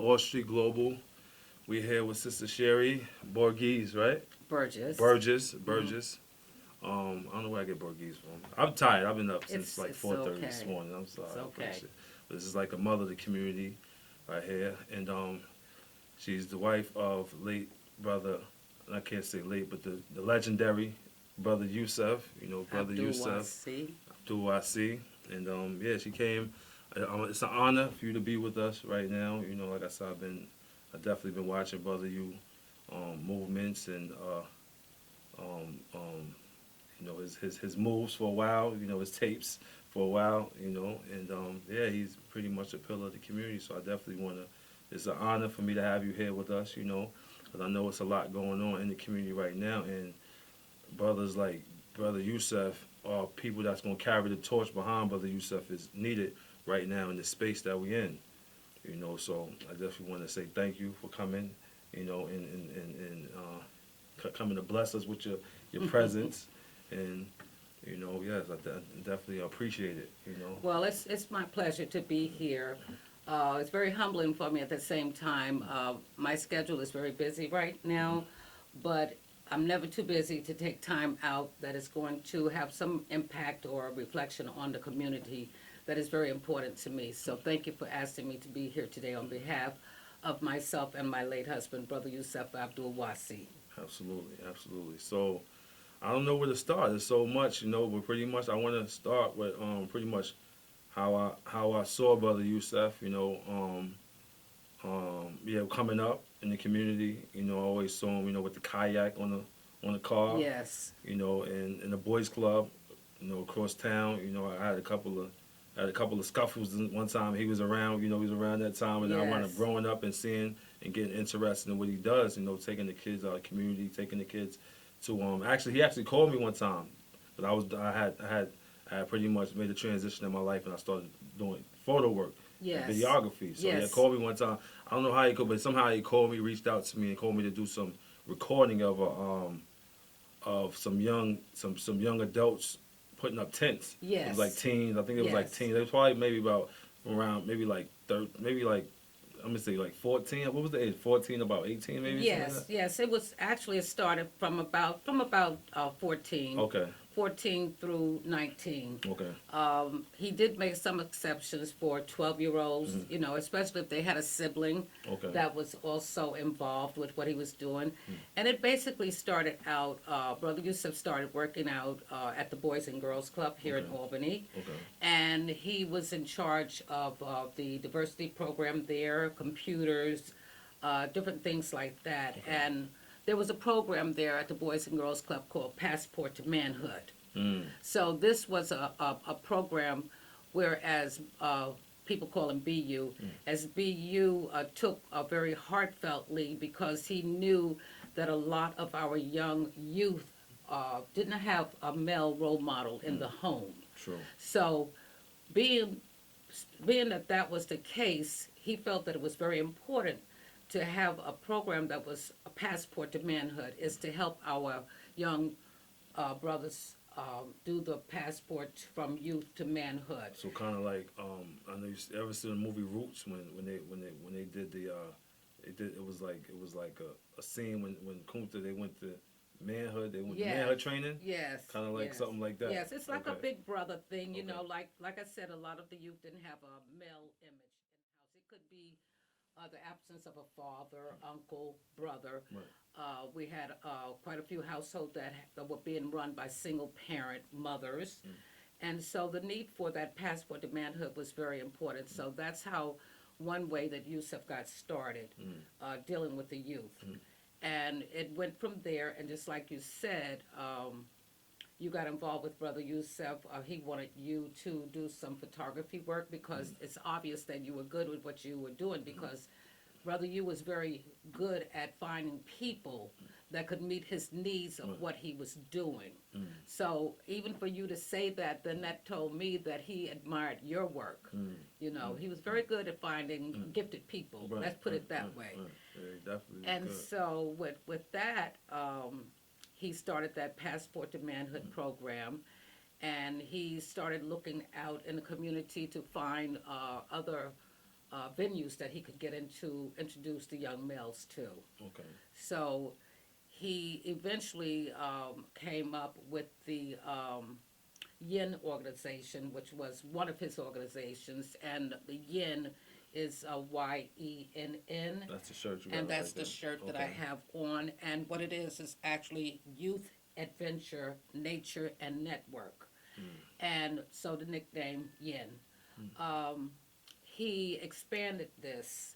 All Street Global. We're here with Sister Cherrie Burgess, right? Burgess. hmm Burgess. I don't know where I get Burgess from. I'm tired. I've been up since like it's 4:30 this okay. morning. I'm sorry. It's I okay. appreciate it. But this is like a mother of the community right here. And she's the wife of late brother, I can't say late, but the legendary Brother Yusef, Brother Abdul Yusef, Wasi. do I see. And yeah, she came. It's an honor for you to be with us right now. Like I said, I definitely been watching Brother You movements and his moves for a while. His tapes for a while. And yeah, he's pretty much a pillar of the community. So I definitely want to. It's an honor for me to have you here with us. Because I know it's a lot going on in the community right now, and brothers like Brother Yusef are people that's going to carry the torch behind Brother Yusef is needed right now in the space that we're in. So I definitely want to say thank you for coming, and coming to bless us with your presence. And, yes, definitely appreciate it. Well, it's my pleasure to be here. It's very humbling for me at the same time. My schedule is very busy right now, but I'm never too busy to take time out that is going to have some impact or reflection on the community that is very important to me. So thank you for asking me to be here today on behalf of myself and my late husband, Brother Yusef Abdul Wasi. Absolutely, absolutely. So I don't know where to start. There's so much, but pretty much I want to start with pretty much how I saw Brother Yusef, yeah, coming up in the community, I always saw him, with the kayak on the car, Yes, and in the boys club, across town, I had a couple of scuffles one time. He was around, he was around that time, and then I wound up yes, growing up and seeing and getting interested in what he does, taking the kids out of the community, taking the kids to actually he actually called me one time, but I had pretty much made a transition in my life, and I started doing photo work and yes, videography. So he yes, called me one time. I don't know how he called, but somehow he called me, reached out to me, and called me to do some recording of some young adults putting up tents. It was like yes, teens. I think it was like yes. teens. It was probably maybe about around maybe like I'm gonna say like 14. What was the age? 14, about 18, maybe something like Yes, yes. It was actually it started from about 14, that. Okay. 14 through 19. Okay. He did make some exceptions for 12-year-olds, Hmm. especially if they had a sibling Okay. that was also involved with what he was doing. And it basically started out, Brother Yusuf started working out at the Boys and Girls Club here in Okay. Albany. Okay. And he was in charge of the diversity program there, computers, different things like that. Okay. And there was a program there at the Boys and Girls Club called Passport to Manhood. Mm. So this was a program whereas people call him BU, as BU took very heartfeltly because he knew that a lot of our young youth didn't have a male role model in the home. True. So being being that that was the case, he felt that it was very important to have a program that was a passport to manhood, is to help our young brothers do the passport from youth to manhood. So kind of like I know you ever seen the movie Roots when they did it was like a scene when Kunta they went to manhood, they went to Yes, manhood training, yes, kind of like yes, something like that. yes. It's like a Okay. big brother thing, Okay. Like I said, a lot of the youth didn't have a male image in the house. It could be the absence of a father, uncle, brother. Right. We had quite a few households that were being run by single parent mothers. And so the need for that passport to manhood was very important. So that's how one way that Yusuf got started dealing with the youth. And it went from there. And just like you said, you got involved with Brother Yusuf. He wanted you to do some photography work because it's obvious that you were good with what you were doing because Brother You was very good at finding people that could meet his needs of Right. what he was doing. Mm. So even for you to say that, then that told me that he admired your work. Mm. He was very good at finding gifted people. Right. Let's put Right. it that Right. way. Right. Yeah, he definitely And was good. so with that, he started that Passport to Manhood program, and he started looking out in the community to find other venues that he could get into, introduce the young males to. Okay. So he eventually came up with the YENN organization, which was one of his organizations, and the YENN is YENN, That's the shirt you got and that's right the there. shirt that Okay. I have on. And what it is actually Youth Adventure, Nature, and Network. And so the nickname YENN. He expanded this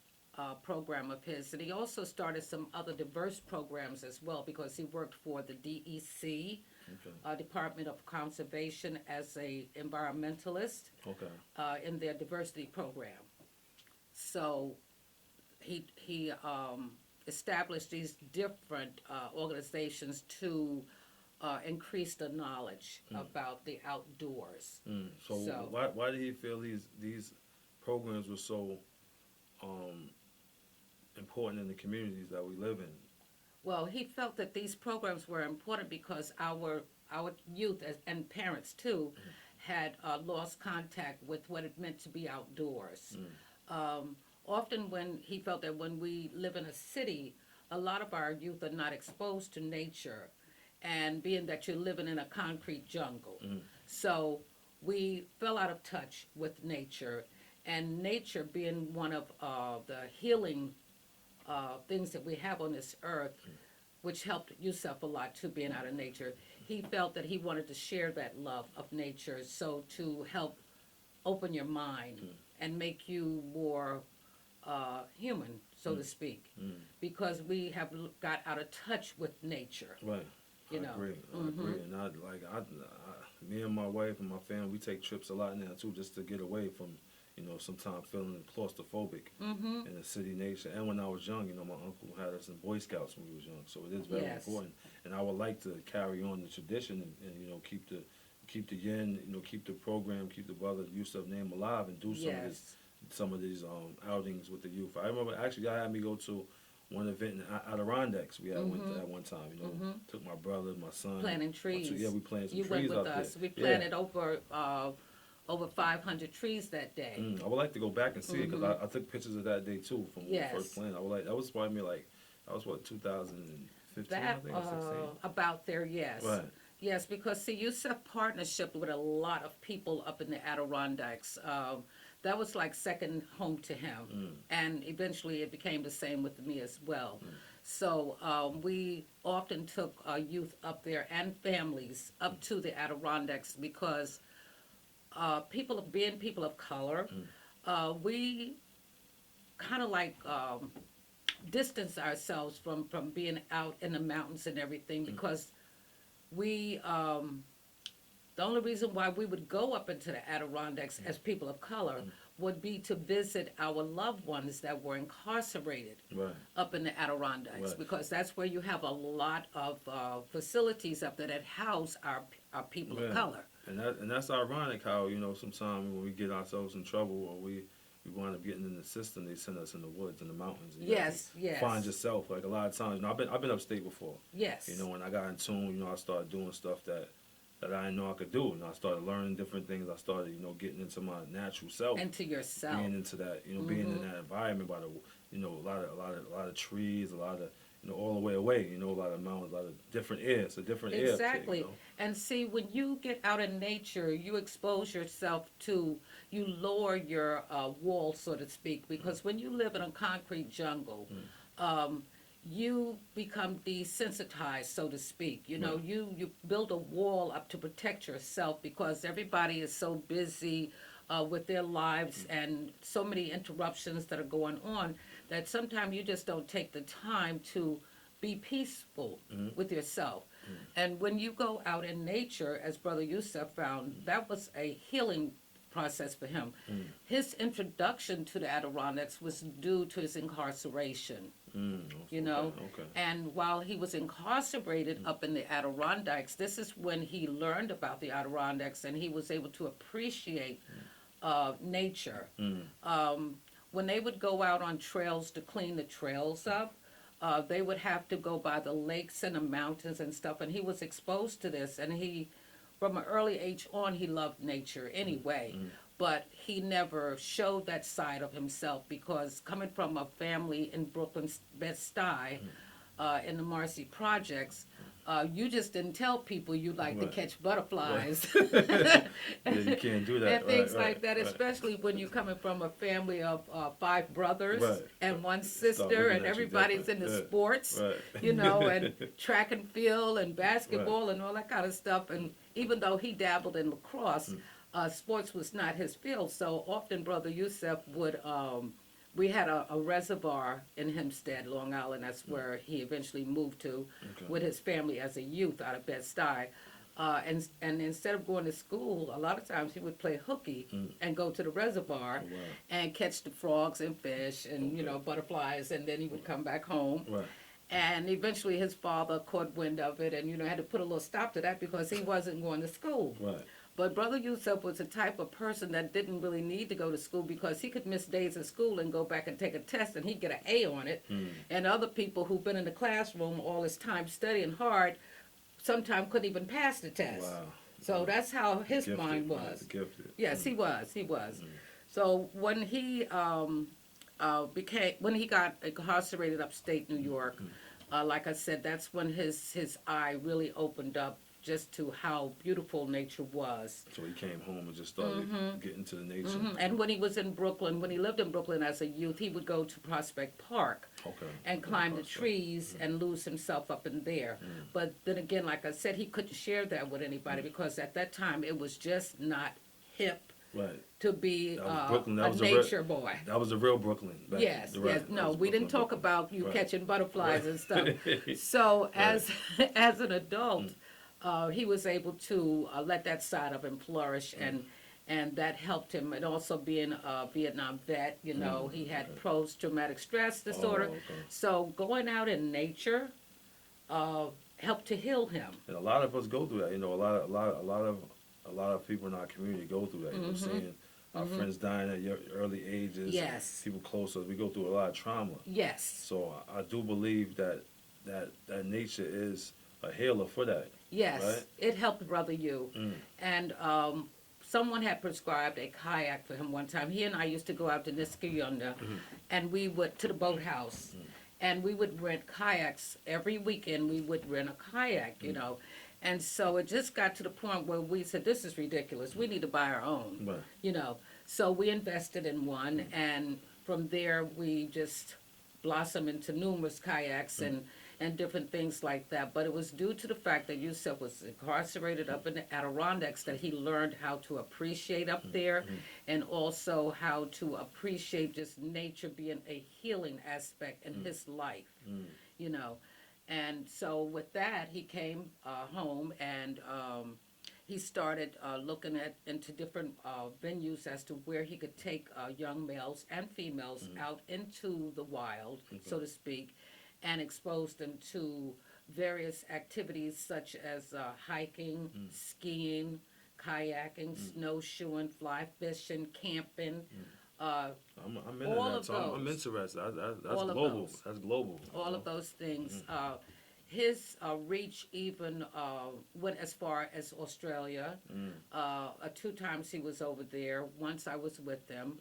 program of his, and he also started some other diverse programs as well because he worked for the DEC, Okay. Department of Conservation, as a environmentalist Okay. in their diversity program. So he established these different organizations to increase the knowledge about the outdoors. So, So- why did he feel these programs were so important in the communities that we live in? Well, he felt that these programs were important because our youth and parents too had lost contact with what it meant to be outdoors. Often when he felt that when we live in a city, a lot of our youth are not exposed to nature, and being that you're living in a concrete jungle. So we fell out of touch with nature, and nature being one of the healing things that we have on this earth, which helped Yusef a lot too, being out of nature. He felt that he wanted to share that love of nature, so to help open your mind and make you more human, so to speak, because we have got out of touch with nature. Right. You I know. agree. I agree. And me and my wife and my family, we take trips a lot now too, just to get away from, sometimes feeling claustrophobic in the city nation. And when I was young, my uncle had us in Boy Scouts when we was young, so it is very Yes. important. And I would like to carry on the tradition and keep the YENN, keep the program, keep the Brother Yusef name alive, and do Yes. some of these outings with the youth. I remember actually y'all had me go to one event in Adirondacks. We had went to at one time. Took my brother, my son. Planting trees. Yeah, we planted some You trees went with out us. there. We planted over 500 trees that day. I would like to go back and see it because I took pictures of that day too from when Yes. we first planted. That was probably that was what 2015 I That think or 16. about there, yes. Right. Yes, because see, Yusef partnership with a lot of people up in the Adirondacks. That was like second home to him, and eventually it became the same with me as well. So we often took youth up there and families up to the Adirondacks because people of color, we kind of like distance ourselves from being out in the mountains and everything because we the only reason why we would go up into the Adirondacks as people of color would be to visit our loved ones that were incarcerated Right. up in the Adirondacks Right. because that's where you have a lot of facilities up there that house our people of Yeah. color. And that's ironic how sometimes when we get ourselves in trouble or we wind up getting in the system, they send us in the woods and the mountains. And Yes, you yes. find yourself like a lot of times. I've been upstate before. Yes. When I got in tune, I started doing stuff that I didn't know I could do, and I started learning different things. I started, getting into my natural self, And to yourself. being into that, being in that environment by the, a lot of trees, a lot of, all the way away, a lot of mountains, a lot of different air. It's a different air. Exactly. And see, when you get out in nature, you expose yourself to, you lower your wall, so to speak, because when you live in a concrete jungle, you become desensitized, so to speak. You build a wall up to protect yourself because everybody is so busy with their lives and so many interruptions that are going on that sometimes you just don't take the time to be peaceful with yourself. And when you go out in nature, as Brother Yusef found, that was a healing process for him. His introduction to the Adirondacks was due to his incarceration. Okay. And while he was incarcerated up in the Adirondacks, this is when he learned about the Adirondacks and he was able to appreciate nature. When they would go out on trails to clean the trails up, they would have to go by the lakes and the mountains and stuff, and he was exposed to this, and he, from an early age on, he loved nature anyway. but he never showed that side of himself because coming from a family in Brooklyn's Bed-Stuy, in the Marcy Projects, you just didn't tell people you like to Right. catch butterflies Yeah, you can't do that. and things Right, like that, right. especially when you're coming from a family of 5 brothers Right. and one Start sister, looking and at you everybody's in different. the Yeah. sports, Right. you know, and track and field and basketball and all that kind of stuff. And even though he dabbled in lacrosse, sports was not his field. So often Brother Yusef would, we had a reservoir in Hempstead, Long Island. That's where he eventually moved to Okay. with his family as a youth out of Bed-Stuy. And instead of going to school, a lot of times he would play hooky and go to the reservoir Oh, wow. and catch the frogs and fish and, you Okay. know, butterflies, and then he would come back home. Right. And eventually his father caught wind of it and, you know, had to put a little stop to that because he wasn't going to school. Right. But Brother Yusuf was the type of person that didn't really need to go to school because he could miss days of school and go back and take a test and he'd get an A on it. And other people who've been in the classroom all this time studying hard sometimes couldn't even pass the test. Wow. So that's how his Gifted, mind man. was. Gifted. Yes, he was. He was. So when he when he got incarcerated upstate New York, like I said, that's when his eye really opened up just to how beautiful nature was. So he came home and just started getting to the nature. And when he was in Brooklyn, when he lived in Brooklyn as a youth, he would go to Prospect Park Okay. and climb the Prospect. trees and lose himself up in there. But then again, like I said, he couldn't share that with anybody because at that time it was just not hip Right. to be That was Brooklyn. That a was the real- nature boy. That was the real Brooklyn. Back Yes, then. yes. Right. That No, was we didn't Brooklyn, talk Brooklyn. about you Right. catching butterflies Right. and stuff. So as an adult, he was able to let that side of him flourish, and that helped him. And also being a Vietnam vet, you know, he had post-traumatic stress disorder. okay. So going out in nature helped to heal him. And a lot of us go through that. You know, a lot of people in our community go through that. You know, seeing our friends dying at early ages. Yes. People close to us. We go through a lot of trauma. Yes. So I do believe that nature is a healer for that. Yes, Right? it helped Brother You. And someone had prescribed a kayak for him one time. He and I used to go out to Niskayunda, and we would to the boathouse, and we would rent kayaks every weekend. We would rent a kayak, you know, and so it just got to the point where we said, "This is ridiculous. We need to buy our own," Right. you know. So we invested in one, and from there we just blossomed into numerous kayaks and different things like that. But it was due to the fact that Yusef was incarcerated up in the Adirondacks that he learned how to appreciate up there and also how to appreciate just nature being a healing aspect in his life, you know. And so with that, he came home and he started looking into different venues as to where he could take young males and females out into the wild, so to speak, and expose them to various activities such as hiking, skiing, kayaking, snowshoeing, fly fishing, camping. I'm into All that. of So I'm those. interested. That's All of global. those. That's global. All of those things. His reach even went as far as Australia. 2 times he was over there. Once I was with them.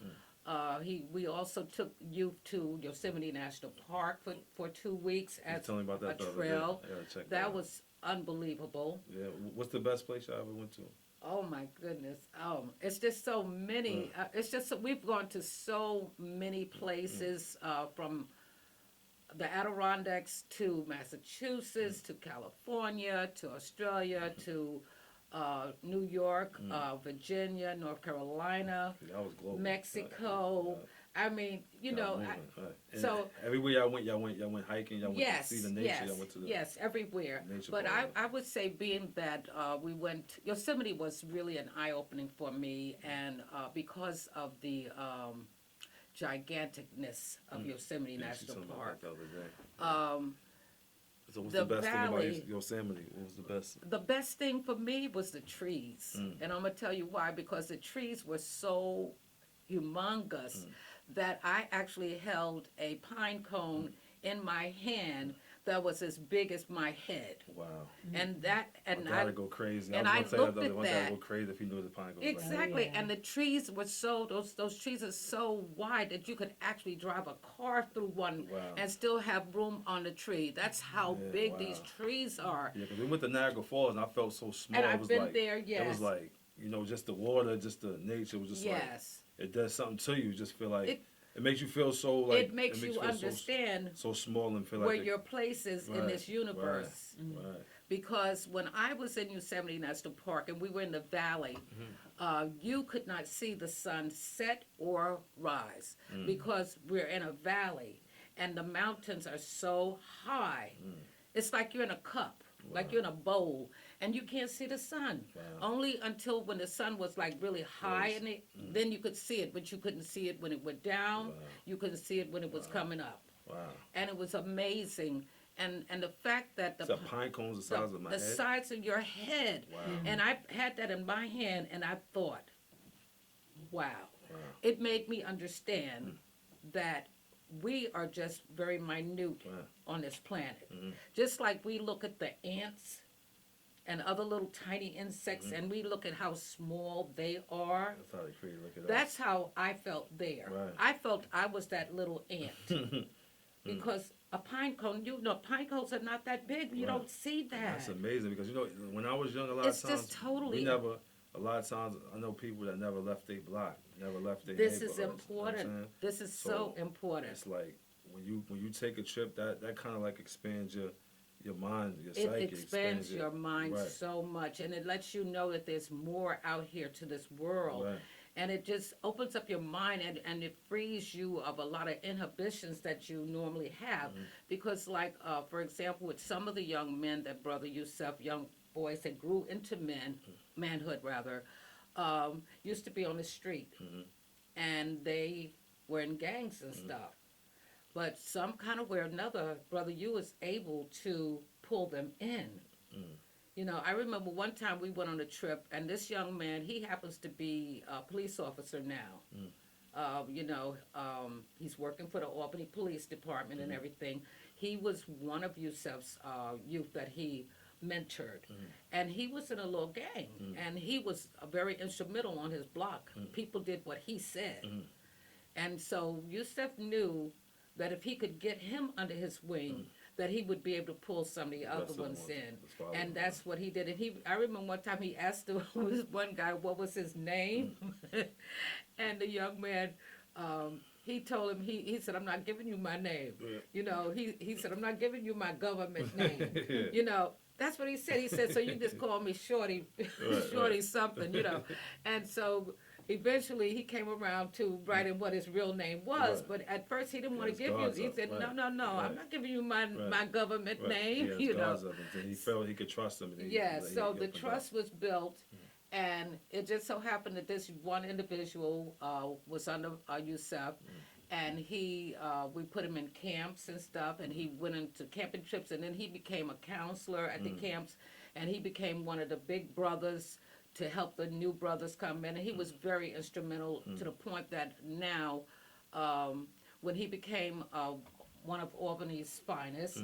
We also took youth to Yosemite National Park for 2 weeks You as tell me about a that the other day. trail. I gotta check That out. was unbelievable. Yeah. What's the best place y'all ever went to? Oh my goodness. It's just so many. It's just we've gone to so many places from the Adirondacks to Massachusetts to California to Australia to New York, Virginia, North Carolina, That was global. Mexico. Right. I mean, you know, Moving, right. And so- everywhere y'all went hiking. Y'all went yes, to see the nature. yes, Y'all went to the yes, everywhere. nature But part. I would say being that we went, Yosemite was really an eye-opening for me, and because of the giganticness of Yosemite Yeah, she National told me about Park. that the other day. So what's the the best thing valley- about Yosemite? What was the best? The best thing for me was the trees. And I'm going to tell you why. Because the trees were so humongous that I actually held a pine cone in my hand that was as big as my head. Wow. And that, and I gotta go crazy. and I I was gonna say looked that at one gotta that. go crazy if you knew the pine goes like that. Exactly, yeah. and the trees were so those trees are so wide that you could actually drive a car through one Wow. and still have room on the tree. That's how Yeah, big wow. these trees are. Yeah, because we went to Niagara Falls and I felt so small. And It I've was been like, there, It yes. was like, just the water, just the nature was just like, Yes, it does something to you. You just feel like, It- it makes you feel so like, it makes you feel understand so small and feel where like your place is in Right, this universe. Right. Because when I was in Yosemite National Park and we were in the valley, you could not see the sun set or rise because we're in a valley and the mountains are so high. It's like you're in a cup, like you're in a bowl, and you can't see the sun. Wow. Only until when the sun was like really high, Yes. and then you could see it, but you couldn't see it when it went down. Wow. You couldn't see it when it was coming up, Wow. and it was amazing. And the fact that It's a pine cones the size of my the head. sides of your head. Wow. And I had that in my hand, and I thought, wow. Wow. It made me understand that we are just very minute Wow. on this planet. Mhm. Just like we look at the ants and other little tiny insects, and we look at how small they are. That's how they create. Look at That's how I felt there. Right. I felt I was that little ant. Because a pine cone, pine cones are not that big. You Right. don't see that. That's amazing because when I was young, a lot It's of times just totally- we never. A lot of times, I know people that never left their block, never left their This is neighborhoods, you know what I'm important. saying? This is so So, important. It's like when you take a trip, that kind of like expands your mind, your It psyche. expands your mind right. so much, and it lets you know that there's more out here to this world. Right. And it just opens up your mind, and it frees you of a lot of inhibitions that you normally have. Because, like, for example, with some of the young men that Brother Yusef, young boys that grew into manhood rather, used to be on the street. And they were in gangs and stuff. But some kind of way or another, Brother Yu was able to pull them in. I remember one time we went on a trip, and this young man, he happens to be a police officer now. He's working for the Albany Police Department and everything. He was one of Yusef's youth that he mentored. And he was in a little gang, and he was very instrumental on his block. People did what he said. And so Yusef knew that if he could get him under his wing, that he would be able to pull some of the other That's ones the in. ones, the And followers. that's what he did. And I remember one time he asked this one guy what was his name. And the young man, he told him, he said, I'm not giving you my name. Yeah. He said, I'm not giving you my government name. Yeah. That's what he said. He said, so you just call me Shorty, Shorty something, And so eventually he came around to writing what his real name was, Right. but at first he didn't want It's to give you, God's he up, said, right. no, Right. I'm not giving you my Right. government Right. name, Yeah, it's God's of it. And he felt he could trust him. And he, Yeah, he so opened the up. trust was built, and it just so happened that this one individual was under Yusef, and we put him in camps and stuff, and he went into camping trips, and then he became a counselor at the camps, and he became one of the big brothers to help the new brothers come in, and he was very instrumental to the point that now, when he became one of Albany's finest,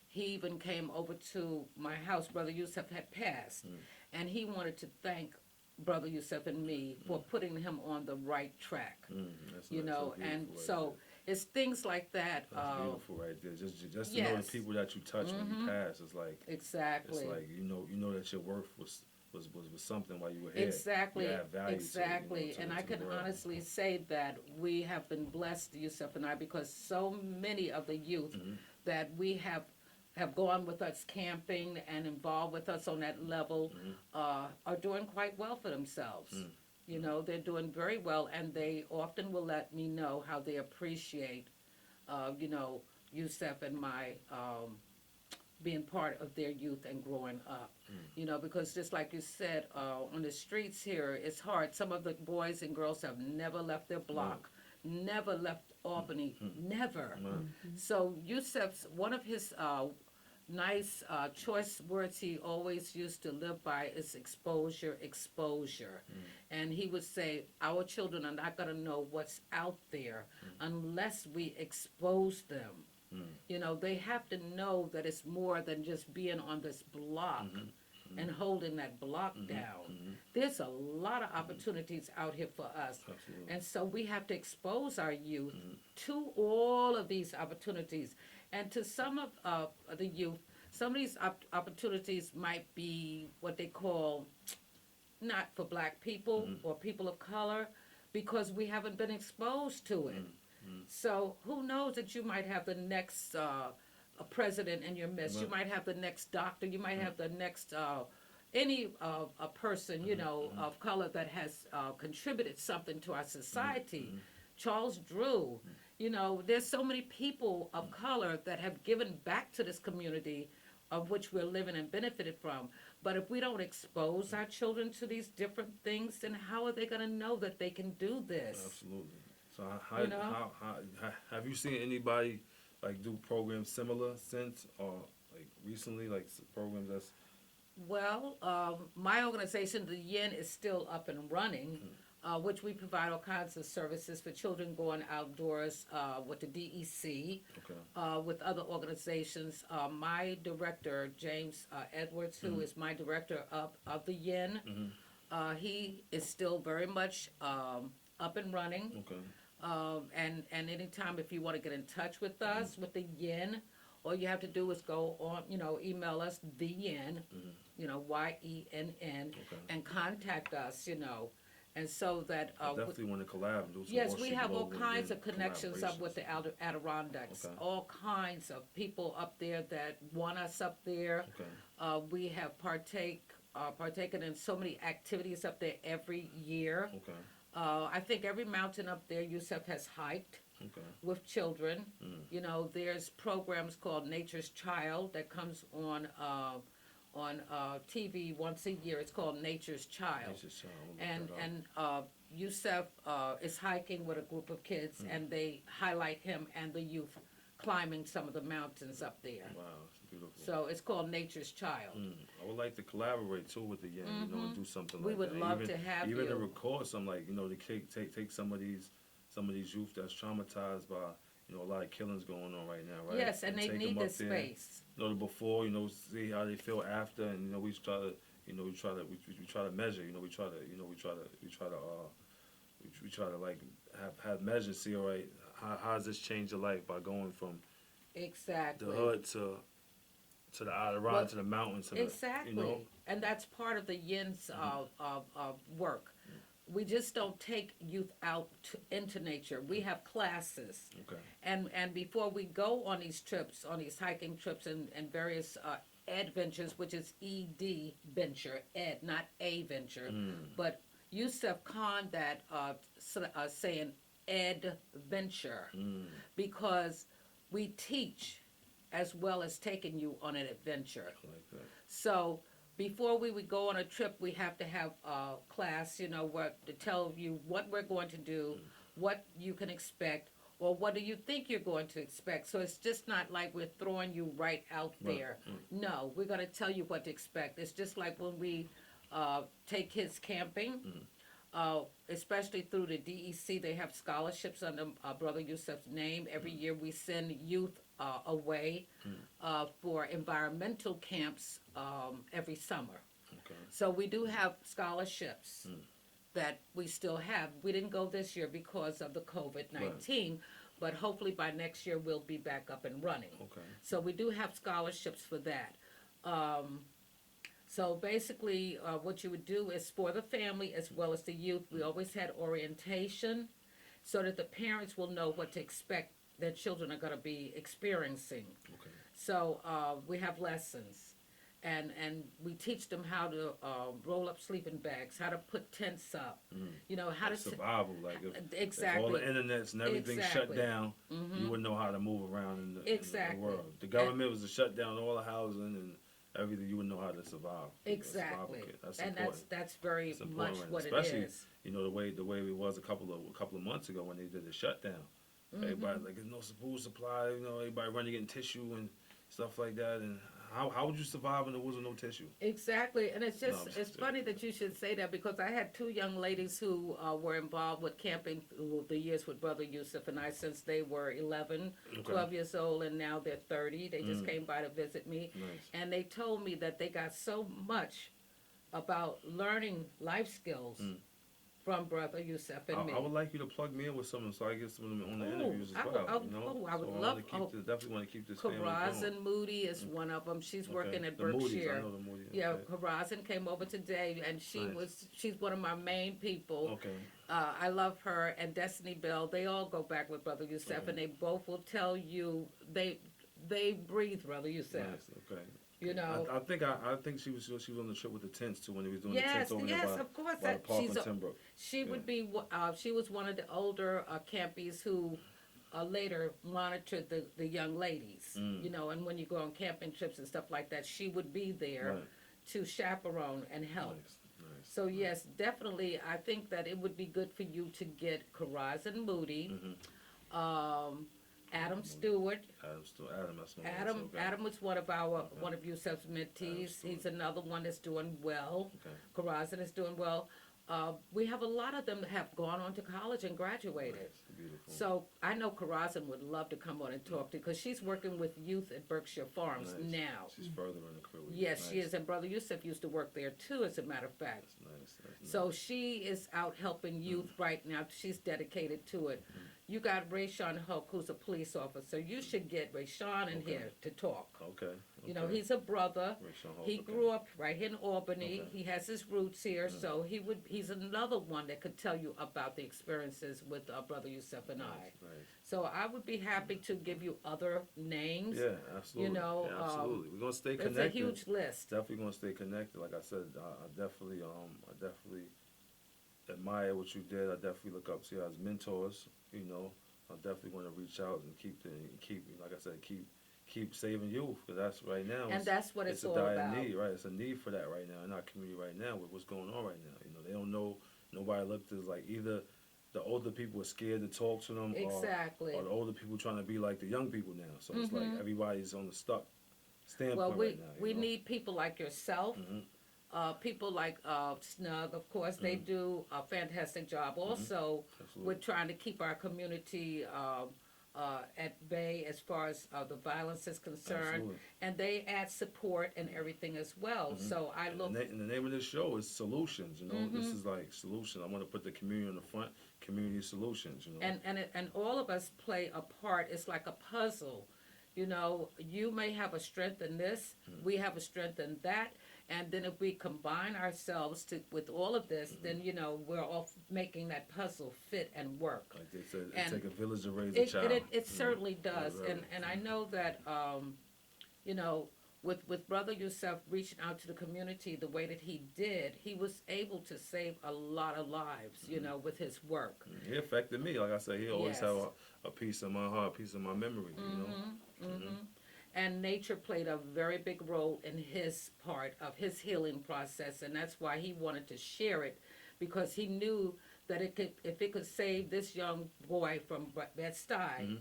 he even came over to my house. Brother Yusef had passed, and he wanted to thank Brother Yusef and me for putting him on the right track. That's You nice. know, That's and beautiful so right it's things like that. there. That's beautiful right there. Just to know yes. the people that you touch when you pass, it's like Exactly. it's like you know that your worth was something while you were here. Exactly, You had value to it, exactly. to And the- I to the can world. honestly say that we have been blessed, Yusef and I, because so many of the youth that we have gone with us camping and involved with us on that level are doing quite well for themselves. They're doing very well, and they often will let me know how they appreciate, Yusef and my being part of their youth and growing up. Because just like you said, on the streets here, it's hard. Some of the boys and girls have never left their block, never left Albany, never. So Yusef's, one of his nice choice words he always used to live by is exposure, exposure. And he would say, our children are not going to know what's out there unless we expose them You know, they have to know that it's more than just being on this block and holding that block down. There's a lot of opportunities out here for us. Absolutely. And so we have to expose our youth to all of these opportunities. And to some of the youth, some of these opportunities might be what they call not for black people or people of color because we haven't been exposed to it. So who knows that you might have the next a president in your midst. You might have the next doctor. You might have the next any a person, you know, of color that has contributed something to our society. Charles Drew, you know, there's so many people of color that have given back to this community of which we're living and benefited from. But if we don't expose our children to these different things, then how are they going to know that they can do this? Absolutely. So You know? how have you seen anybody like do programs similar since or like recently, like programs that's Well, my organization, the YENN, is still up and running, which we provide all kinds of services for children going outdoors with the DEC, okay? with other organizations. My director, James Edwards, who is my director of the YENN, he is still very much up and running. Okay. And anytime if you want to get in touch with us, with the YENN, all you have to do is go on, you know, email us, the YENN, you know, YENN, Okay. and contact us, you know. And so that, I definitely want to collab and do some yes, Wall we Street have all Global kinds and of connections up with the collaborations. Adirondacks, Okay. all kinds of people up there that want us up there. Okay. We have partaken in so many activities up there every year. Okay. I think every mountain up there Yusef has hiked Okay. with children. You know, there's programs called Nature's Child that comes on TV once a year. It's called Nature's Child. That's just, we'll look that up. And Yusef is hiking with a group of kids, and they highlight him and the youth climbing some of the mountains up there. Wow, it's beautiful. So it's called Nature's Child. I would like to collaborate too with the YEN, you know, and do something We like would that. love even, to have even you. to record some, like, you know, to take some of these youth that's traumatized by, you know, a lot of killings going on right now, right? Yes, and they take need them up this there, space. You know, the before, you know, see how they feel after, and you know, we try to, you know, we try to measure, you know, we try to like have measures, see, all right, how does this change your life by going from Exactly. the hood to the Adirondack, to the mountains, to Exactly. the, you know. And that's part of the YEN's work. We just don't take youth out into nature. We have classes. Okay. And before we go on these trips, on these hiking trips and various adventures, which is ED venture, ed, not a venture, but Yusef conned that saying adventure because we teach as well as taking you on an adventure. Like that. So before we would go on a trip, we have to have a class, you know, what to tell you what we're going to do, what you can expect, or what do you think you're going to expect. So it's just not like we're throwing you right out there. No, we're going to tell you what to expect. It's just like when we take kids camping. Especially through the DEC, they have scholarships under Brother Yusef's name. Every year we send youth away for environmental camps every summer. Okay. So we do have scholarships that we still have. We didn't go this year because of the COVID-19, but hopefully by next year we'll be back up and running. Okay. So we do have scholarships for that. So basically, what you would do is for the family as well as the youth, we always had orientation so that the parents will know what to expect their children are going to be experiencing. Okay. So we have lessons, and we teach them how to roll up sleeping bags, how to put tents up, you know, how Like to survival, like if exactly. all the internets and everything shut Exactly. down, you wouldn't know how to move around in the Exactly. world. The government was to shut down all the housing and everything, you wouldn't know how to survive. Exactly, That's and important. that's very It's much important, what it especially, is. you know, the way it was a couple of months ago when they did the shutdown. Everybody like there's no food supply, you know, everybody running getting tissue and stuff like that, and how would you survive when there wasn't no tissue? Exactly, and it's No, just it's funny that you should say that because I had two young ladies who were involved with camping through the years with Brother Yusef and I since they were 11, Okay. 12 years old, and now they're 30. They just Mm. came by to visit me, Nice. and they told me that they got so much about learning life skills Mm. from Brother Yusef and me. I would like you to plug me in with someone so I get some of them on the Oh, interviews as I would- well. I- you know, oh, I would so love- I wanna keep definitely want to keep this family Karazin going. Moody is one of them. She's working at The Moody's, I Berkshire. know the Moody's. Yeah, Okay. Karazin came over today, and Nice. she's one of my main people. Okay. I love her and Destiny Bell. They all go back with Brother Yusef, Okay. and they both will tell you they breathe Brother Yusef. Nice. Okay. You know. I think she was on the trip with the tents too when he was doing the Yes, tents over there yes, by, of course. by the park She's in Timbrook. she Yeah. would be. She was one of the older campies who later monitored the young ladies. Mm. You know, and when you go on camping trips and stuff like that, she would be there Right. to chaperone and help. Nice. Nice. So yes, definitely, I think that it would be good for you to get Karazin Moody, Adam Stewart. Adam, that's my Adam was one of one of Yusef's mentees. Stewart. He's another one that's doing well. Okay. Karazin is doing well. We have a lot of them that have gone on to college and graduated. Nice. Beautiful. So I know Karazin would love to come on and talk to you because she's working with youth at Berkshire Farms Nice. now. She's further in the career. Yes, Nice. she is, and Brother Yusef used to work there too, as a matter of fact. That's nice. That's So nice. she is out helping youth right now. She's dedicated to it. You got Rayshawn Hoke, who's a police officer. You should get Rayshawn in Okay. here to talk. Okay. You know, okay. he's a brother. Rayshawn Holt, He okay. grew up right here in Albany. Okay. He has his roots here, so he's another one that could tell you about the experiences with Brother Yusef and I. Nice, nice. So I would be happy to give you other names. Yeah, absolutely. know, yeah, absolutely. We're gonna stay It's connected. a huge list. Definitely gonna stay connected. Like I said, I definitely admire what you did. I definitely look up to you as mentors. You know, I definitely want to reach out and keep, like I said, keep saving youth because that's right now. And that's what it's a all dire about. need, right? It's a need for that right now in our community right now with what's going on right now. You know, they don't know. Nobody looked at like either the older people are scared to talk to them, Exactly. or the older people trying to be like the young people now. So it's like Mhm. everybody's on the stuck standpoint Well, right now. we you know? need people like yourself. Mhm. People like Snug, of course, they do a fantastic job. Also, Absolutely. we're trying to keep our community at bay as far as the violence is concerned, Absolutely. and they add support and everything as well. So I look. And the name of this show is Solutions. You know, this is like solution. I want to put the community on the front. Community solutions. You know. And all of us play a part. It's like a puzzle. You know, you may have a strength in this, we have a strength in that, and then if we combine ourselves with all of this, then you know we're all making that puzzle fit and work. Like they said, it And take a village to raise a It child. it certainly does, Right. and I know that you know. With Brother Yusef reaching out to the community the way that he did, he was able to save a lot of lives, you know, with his work. He affected me. Like I said, he always Yes. have a piece of my heart, a piece of my memory. You know. And nature played a very big role in his part of his healing process, and that's why he wanted to share it, because he knew that if it could save this young boy from Bed-Stuy,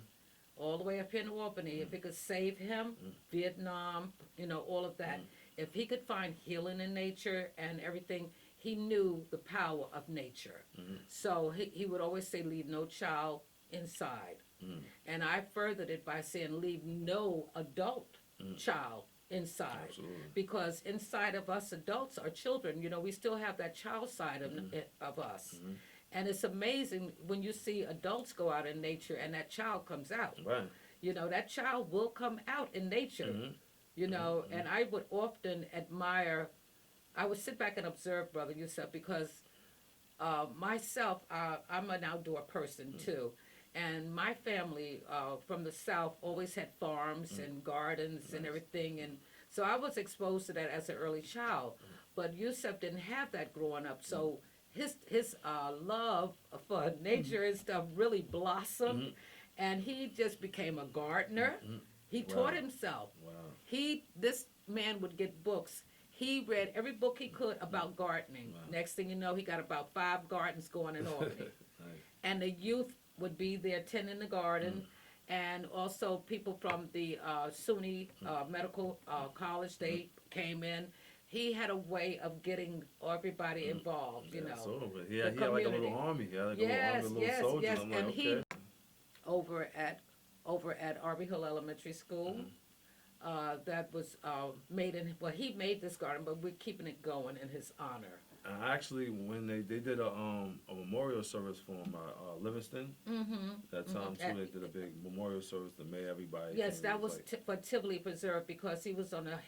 all the way up here in Albany, if it could save him, Vietnam, you know, all of that, if he could find healing in nature and everything, he knew the power of nature. So he would always say, leave no child inside. And I furthered it by saying, leave no adult child inside. Absolutely. Because inside of us adults are children. You know, we still have that child side of us. And it's amazing when you see adults go out in nature and that child comes out. Right. You know, that child will come out in nature. You know, and I would often admire, I would sit back and observe Brother Yusef because myself, I'm an outdoor person too. And my family from the South always had farms and gardens and everything. And so I was exposed to that as an early child. But Yusef didn't have that growing up. So his love for nature and stuff really blossomed. And he just became a gardener. He taught himself. Wow. This man would get books. He read every book he could about gardening. Wow. Next thing you know, he got about 5 gardens going in Albany. Nice. And the youth would be there tending the garden. and also people from the SUNY Medical College. They came in. He had a way of getting everybody involved. You Yeah, know, so, but the he had like a little community. army. He had like a Yes, little yes, soldiers. yes. I'm like, And okay. he over at Arby Hill Elementary School. That was made in, well, he made this garden, but we're keeping it going in his honor. Actually, when they did a memorial service for him, Livingston, that time too, they did a big memorial service to may everybody. Yes, that It was like, for Tivoli Preserve because he was on the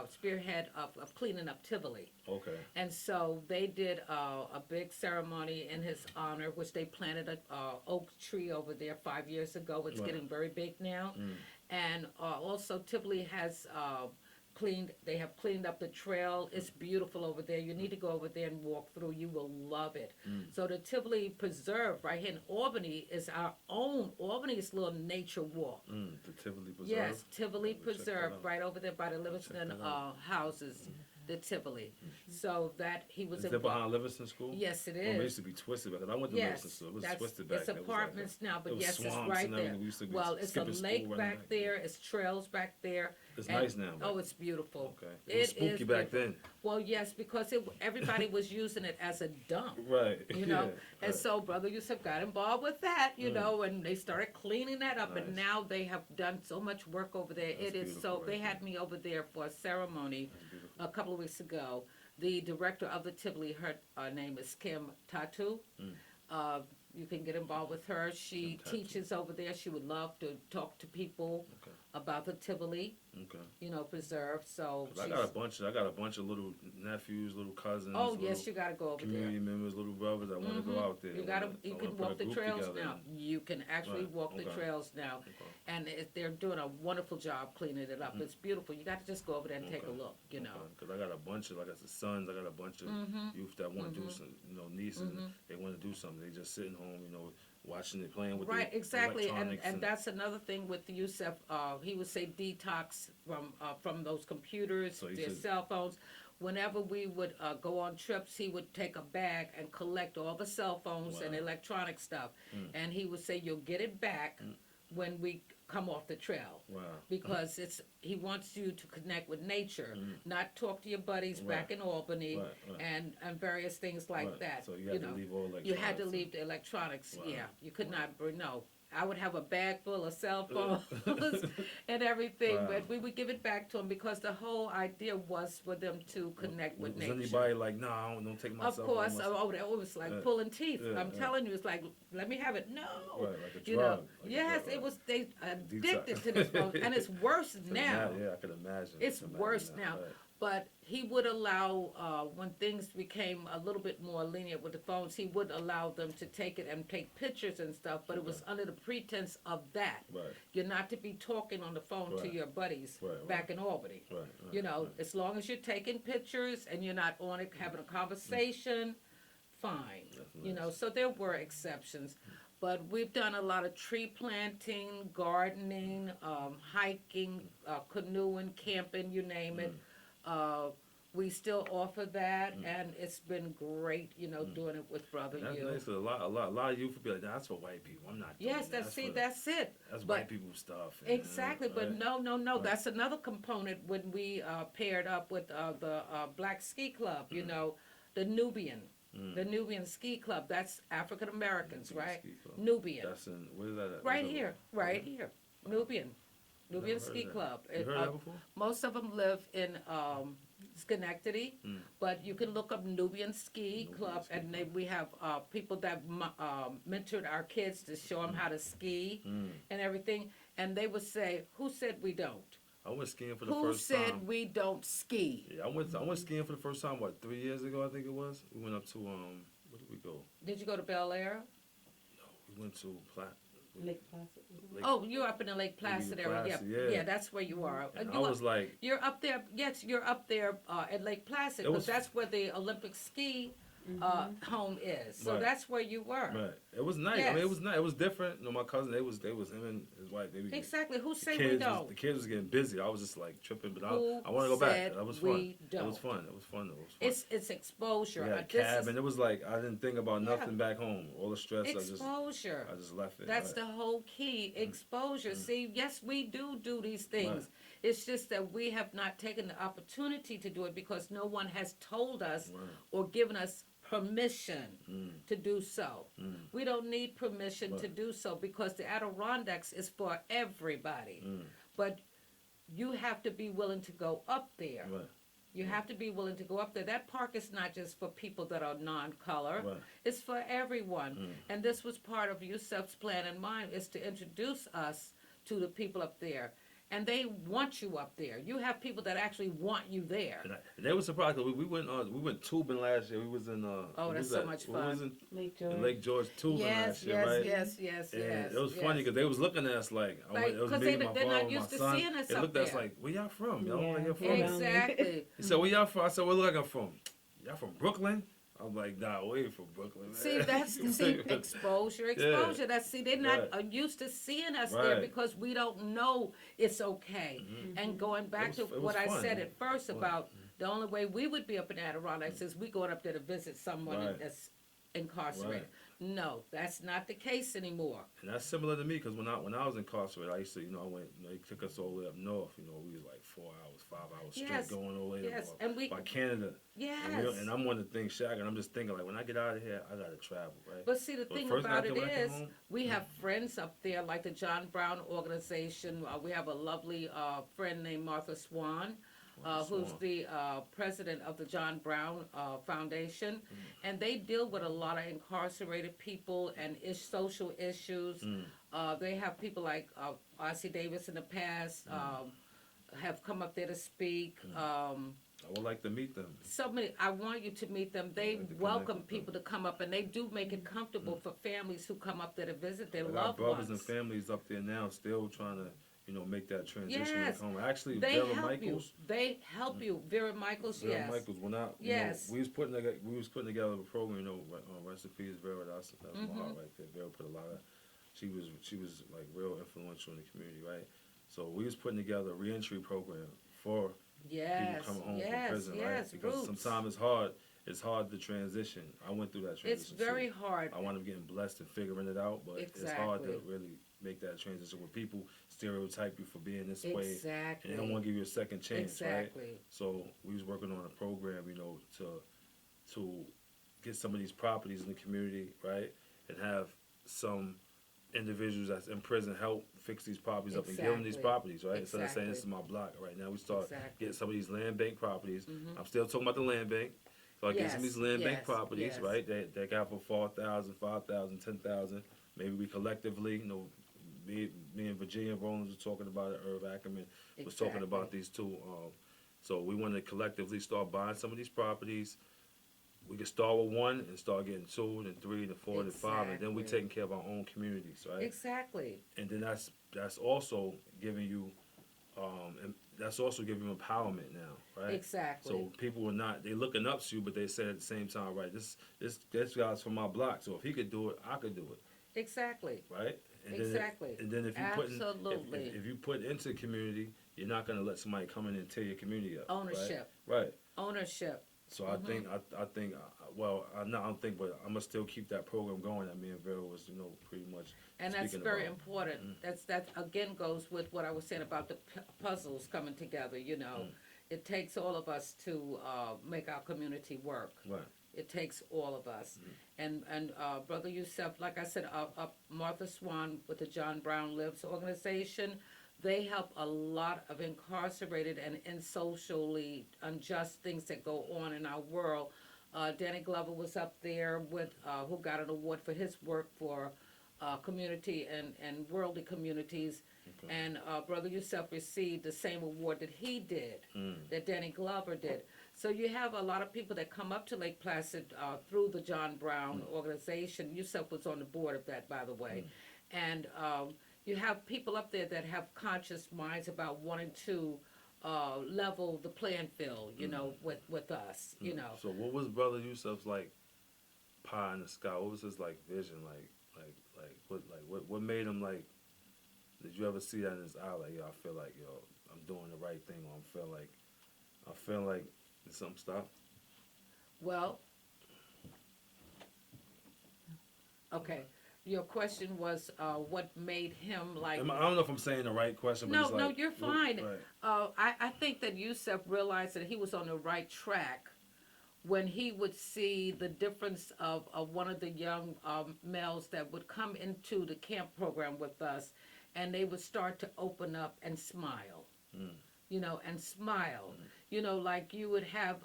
spearhead of cleaning up Tivoli. okay. And so they did a big ceremony in his honor, which they planted a oak tree over there 5 years ago. It's Right. getting very big now. And also Tivoli has they have cleaned up the trail. It's beautiful over there. You need to go over there and walk through. You will love it. So the Tivoli Preserve right here in Albany is our own Albany's little nature walk. The Tivoli Preserve. Yes, Tivoli Check that Preserve, out. right over there by the Livingston that out. houses, the Tivoli. So that he was Is it behind Livingston School? Yes, it Well, it is. used to be twisted because I went to Livingston School. It was twisted back it's then. It was like apartments now, but it was yes, it's swamps right and there. everything. We used to be Well, it's a skipping school, lake running back there, it's trails back there. It's and- nice now. Oh, it's beautiful. Okay. It was spooky is back beautiful. then. Well, yes, because everybody was using it as a dump. Right. You know, Yeah, and right. so Brother Yusef got involved with that, you know, and they started cleaning that up, and Nice. now they have done so much work over there. That's It is beautiful so. right They there. had me over there for a ceremony That's beautiful. a couple of weeks ago. The director of the Tivoli, her name is Kim Tatu. You can get involved with her. She Kim Tatu. teaches over there. She would love to talk to people Okay. about the Tivoli, Okay. preserve. So 'Cause I she's- got a bunch of little nephews, little cousins. oh little yes, you got to go over there. community members, little brothers that want to go out there. You I gotta, wanna- you I wanna can put a walk the group trails together now. and- You can actually Right, walk the okay. trails now, Okay. and they're doing a wonderful job cleaning it up. It's beautiful. You got to just go over there and take a Okay. look. You know. Because I got a bunch of, like I said, sons. I got a bunch of youth that want to do some, nieces. And they want to do something. They just sitting home, watching it, playing with Right, the exactly, and electronics that's another thing with Yusef. He would say detox from those computers, So he their said- cell phones. Whenever we would go on trips, he would take a bag and collect all the cell phones and Wow. electronic stuff, and he would say, "You'll get it back when we come off the trail." Wow. Because he wants you to connect with nature, not talk to your buddies back Right. in Albany Right, right. and various things like Right. that. So you had to leave all You had to electronics leave the electronics. Wow. Yeah, you could Wow. not bring no. I would have a bag full of cell phones and everything, Wow. but we would give it back to them because the whole idea was for them to connect with Was nature. anybody like, no, don't take my Of cell phone, course, my- oh, it was like Yeah. pulling teeth. Yeah, I'm yeah. telling you, it's like, let me have it. No, Right, like a you drug, know. like a Yes, drug, it right. was. They addicted Detox. to this phone, and it's worse now. Yeah, I could imagine. It's I could worse imagine now. Right. But he would allow, when things became a little bit more lenient with the phones, he would allow them to take it and take pictures and stuff, but it was under the pretense of that. Right. You're not to be talking on the phone to Right. your buddies Right, back in Albany. Right. As long as you're taking pictures and you're not on it having a conversation, fine. That's nice. So there were exceptions. But we've done a lot of tree planting, gardening, hiking, canoeing, camping, you name it. We still offer that, and it's been great, doing it with Brother That's You. nice. A lot of youth would be like, that's for white people. I'm not doing Yes, that. that's for- it. That's but- white people stuff. Exactly, but right? no. Right. That's another component when we paired up with the Black Ski Club. The Nubian, the Nubian Ski Club. That's African Americans, Nubian right? Ski Club. Nubian, That's in, where is that at? right Where's here, that? right here. Nubian Never heard Ski of that. Club. You heard that before? Most of them live in Schenectady, but you can look up Nubian Ski Nubian Club, Ski and we have people that mentored our kids to show them how to ski and everything. And they would say, "Who said we don't? I went skiing for the Who first said time. we don't ski?" Yeah, I went skiing for the first time, 3 years ago, I think it was. We went up to, where did we go? Did you go to Bel Air? We went to Lake Placid. Lake- Oh, you're up in the Lake Placid area. Placid, Yeah, yeah. that's where you are. and You I are- was like, You're up there. Yes, you're up there at Lake Placid It was- because that's where the Olympic ski home is. So Right. that's where you were. Right. It was nice. I mean, it was nice. It was different. You know, my cousin, they was him and his wife. They Exactly. Who the say we kids don't? the kids was getting busy. I was just like tripping, but Who I want to go back. said That was fun. we It was don't? fun. It was fun. It was fun. It's exposure. We had a This cab, is and it was like I didn't think about Yeah. nothing back home. All the stress, exposure. I just left it. That's right. the whole key. Exposure. See, yes, we do these things. Right. It's just that we have not taken the opportunity to do it because no one has told us Right. or given us permission to do so. We don't need permission to Right. do so because the Adirondacks is for everybody. Mm. But you have to be willing to go up there. Right. You have to be willing to go up there. That park is not just for people that are non-color. Right. It's for everyone. And this was part of Yusef's plan and mine is to introduce us to the people up there. And they want you up there. You have people that actually want you there. And they were surprised 'cause we went tubing last year. We was in Oh, what that's was so that? much What was fun. Lake in George. Lake George tubing last year, right? yes. And it was funny because they was looking at us like, Like, it was 'cause me, they're my not father, my used to son. seeing us They up looked at us there. like, where y'all from? Y'all Yeah. where y'all from? Exactly. He said, where y'all from? I said, where look like I'm from? Y'all from Brooklyn? I'm like, nah, we ain't from Brooklyn, man. See, that's exposure. That's they're not used to seeing us there Right. because we don't know it's okay. And going back to It was what I fun. said at first Fun. about the only way we would be up in Adirondacks is we going up there to visit someone Right. that's incarcerated. No, that's not the case anymore. And that's similar to me because when I was incarcerated, I used to, I went, they took us all the way up north. We was like 4 hours, 5 hours straight Yes. going all the way Yes. to And we by Canada. yes. And I'm one of the things, Shaq, and I'm just thinking like when I get out of here, I gotta travel, right? But see, the But thing first about thing I it do when I is, come home, we have friends up there, like the John Brown organization. We have a lovely friend named Martha Swan, who's Swan. the president of the John Brown Foundation. Mm. And they deal with a lot of incarcerated people and social issues. They have people like R.C. Davis in the past have come up there to speak. I would like to meet them. So many. I want you to meet them. They like to connect welcome with people to come up, and they do make it comfortable for families who come up there to visit their I got loved brothers ones. and families up there now still trying to, make that transition Yes. to home. Actually, They Vera help Michaels. you. They help you. Vera Michaels, Vera yes. Michaels, when I, Yes. we was putting together a program, recipes. Vera, that's my heart right there. Vera put a lot of, she was like real influential in the community, right? So we was putting together a reentry program for Yes. people coming home yes. from prison, yes. right? Because Roots. sometimes it's hard to transition. I went through that transition. It's very too. hard. I wound up getting blessed and figuring it out, but it's hard to Exactly. really make that transition when people stereotype you for being this way Exactly. and they don't want to give you a second chance, right? Exactly. So we was working on a program, to get some of these properties in the community, right, and have some individuals that's in prison help fix these properties up and give them these Exactly. properties, right? Instead of saying this is Exactly. my block, right now we start Exactly. getting some of these land bank properties. I'm still talking about the land bank. So I get some of these Yes, land bank yes, properties, yes. right? They got for 4,000, 5,000, 10,000. Maybe we collectively, me and Virginia Rollins were talking about it. Irv Ackerman was talking about Exactly. these too. So we want to collectively start buying some of these properties. We can start with one and start getting 2 and 3 and 4 and 5, and then we Exactly. taking care of our own communities, right? Exactly. And then that's also giving you, and that's also giving you empowerment now, right? Exactly. So people are not, they looking up to you, but they say at the same time, right, this guy's from my block, so if he could do it, I could do it, Exactly. right? And Exactly. Then, and then if you put Absolutely. if you put into the community, you're not gonna let somebody come in and tear your community up. Ownership. Right. Ownership. So I think well, I don't think, but I'm gonna still keep that program going. That me and Vera was, pretty much. And that's speaking very about. important. That again goes with what I was saying about the puzzles coming together. It takes all of us to make our community work. Right. It takes all of us. And Brother Yusef, like I said, Martha Swan with the John Brown Lives organization, they help a lot of incarcerated and socially unjust things that go on in our world. Danny Glover was up there with who got an award for his work for community and worldly communities. Okay. And Brother Yusef received the same award that he did, that Danny Glover did. So you have a lot of people that come up to Lake Placid through the John Brown organization. Yusef was on the board of that, by the way. And you have people up there that have conscious minds about wanting to level the playing field, with us, So what was Brother Yusef's like pie in the sky? What was his like vision? What made him like? Did you ever see that in his eye? Like, yo, I feel like, yo, I'm doing the right thing, or I feel like did something stop? Well, okay. Your question was what made him like. I don't know if I'm saying the right question, but No, it's like, no, you're fine. Right. I think that Yusef realized that he was on the right track when he would see the difference of one of the young males that would come into the camp program with us, and they would start to open up and smile, Mm. and smile. Like you would have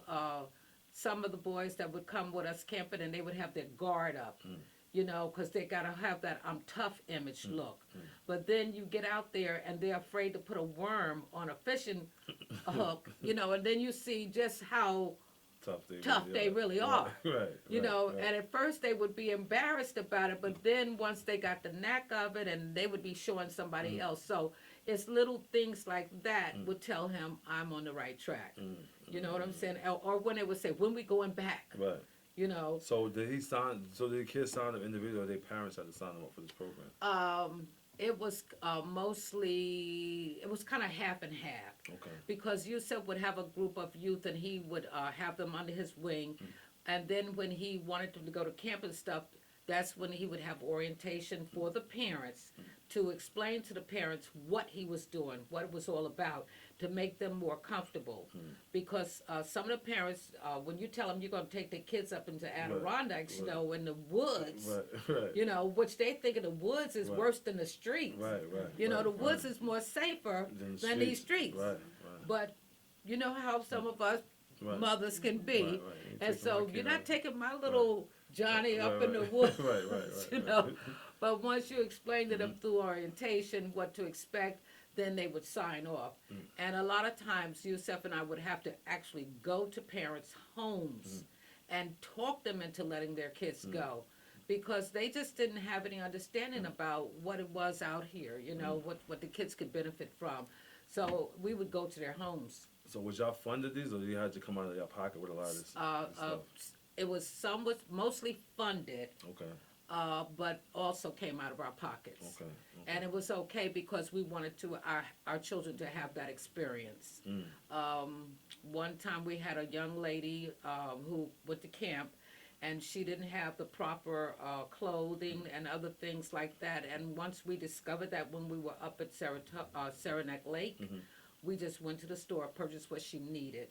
some of the boys that would come with us camping, and they would have their guard up. Mm. Because they got to have that I'm tough image look. Mm. But then you get out there and they're afraid to put a worm on a fishing hook, and then you see just how tough they really are. Right. And at first they would be embarrassed about it, but then once they got the knack of it, and they would be showing somebody else. So it's little things like that would tell him I'm on the right track. You know what I'm saying? Or when they would say, when we going back? Right. So did he sign? So did the kids sign up individually, or their parents had to sign them up for this program? It was mostly, it was kind of half and half. Okay. Because Yusef would have a group of youth, and he would have them under his wing. And then when he wanted them to go to camp and stuff, that's when he would have orientation for the parents to explain to the parents what he was doing, what it was all about, to make them more comfortable. Because some of the parents, when you tell them you're going to take their kids up into Adirondacks, in the woods, which they think of the woods is worse than the streets. The woods is more safer than these streets. But you know how some of us mothers can be. And so you're not taking my little Johnny up in the woods, But once you explain to them through orientation what to expect, then they would sign off. And a lot of times, Yusef and I would have to actually go to parents' homes and talk them into letting their kids go, because they just didn't have any understanding about what it was out here, what the kids could benefit from. So we would go to their homes. So was y'all funded these, or you had to come out of your pocket with a lot of this stuff? It was mostly funded. Okay. But also came out of our pockets. Okay. And it was okay because we wanted our children to have that experience. One time we had a young lady who went to camp, and she didn't have the proper clothing and other things like that. And once we discovered that when we were up at Saranac Lake, we just went to the store, purchased what she needed.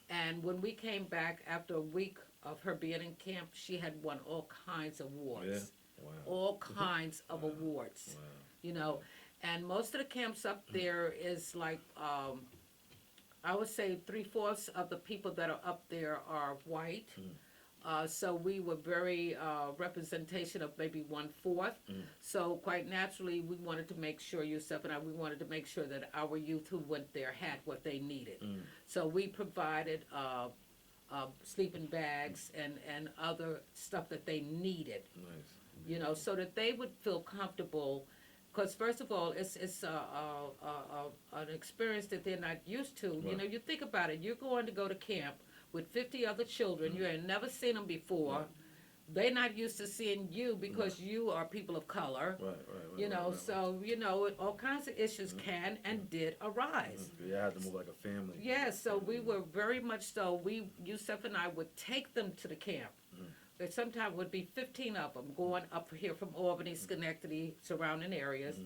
And when we came back after a week of her being in camp, she had won all kinds of awards. Yeah. Wow. All kinds of awards. Wow. And most of the camps up there is like, I would say 3/4 of the people that are up there are white. So we were very representation of maybe 1/4. So quite naturally, we wanted to make sure, Yusef and I, we wanted to make sure that our youth who went there had what they needed. So we provided sleeping bags and other stuff that they needed. Nice. So that they would feel comfortable. Because first of all, it's an experience that they're not used to. Right. You think about it. You're going to go to camp with 50 other children. You have never seen them before. They're not used to seeing you because you are people of color. Right. So, all kinds of issues can and did arise. You had to move like a family. Yes, so we were very much so. Yusef and I would take them to the camp. There sometimes would be 15 of them going up here from Albany, Schenectady, surrounding areas.